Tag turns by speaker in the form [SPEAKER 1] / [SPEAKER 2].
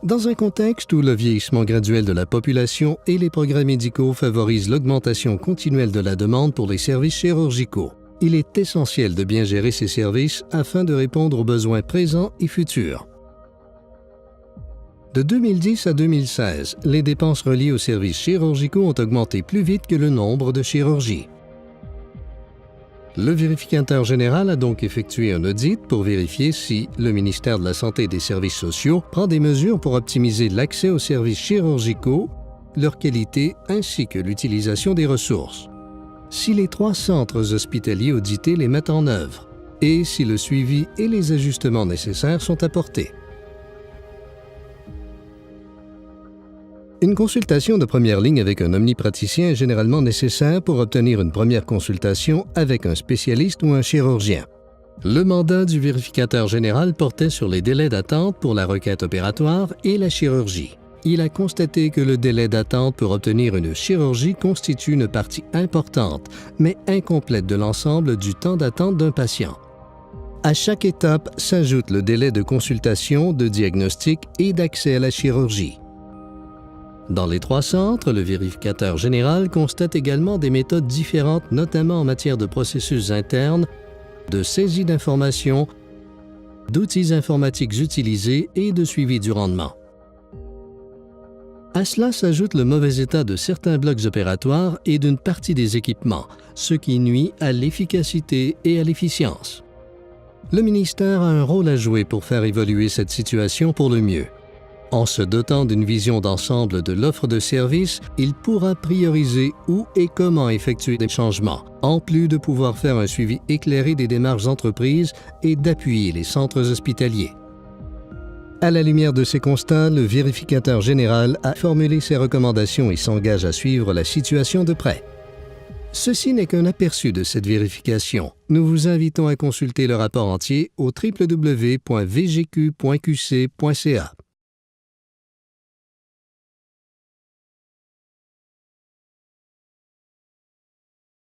[SPEAKER 1] Dans un contexte où le vieillissement graduel de la population et les progrès médicaux favorisent l'augmentation continuelle de la demande pour les services chirurgicaux, il est essentiel de bien gérer ces services afin de répondre aux besoins présents et futurs. De 2010 à 2016, les dépenses reliées aux services chirurgicaux ont augmenté plus vite que le nombre de chirurgies. Le vérificateur général a donc effectué un audit pour vérifier si le ministère de la Santé et des Services sociaux prend des mesures pour optimiser l'accès aux services chirurgicaux, leur qualité ainsi que l'utilisation des ressources. Si les 3 centres hospitaliers audités les mettent en œuvre et si le suivi et les ajustements nécessaires sont apportés. Une consultation de première ligne avec un omnipraticien est généralement nécessaire pour obtenir une première consultation avec un spécialiste ou un chirurgien. Le mandat du vérificateur général portait sur les délais d'attente pour la requête opératoire et la chirurgie. Il a constaté que le délai d'attente pour obtenir une chirurgie constitue une partie importante, mais incomplète de l'ensemble du temps d'attente d'un patient. À chaque étape s'ajoute le délai de consultation, de diagnostic et d'accès à la chirurgie. Dans les 3 centres, le vérificateur général constate également des méthodes différentes, notamment en matière de processus internes, de saisie d'informations, d'outils informatiques utilisés et de suivi du rendement. À cela s'ajoute le mauvais état de certains blocs opératoires et d'une partie des équipements, ce qui nuit à l'efficacité et à l'efficience. Le ministère a un rôle à jouer pour faire évoluer cette situation pour le mieux. En se dotant d'une vision d'ensemble de l'offre de services, il pourra prioriser où et comment effectuer des changements, en plus de pouvoir faire un suivi éclairé des démarches entreprises et d'appuyer les centres hospitaliers. À la lumière de ces constats, le vérificateur général a formulé ses recommandations et s'engage à suivre la situation de près. Ceci n'est qu'un aperçu de cette vérification. Nous vous invitons à consulter le rapport entier au www.vgq.qc.ca.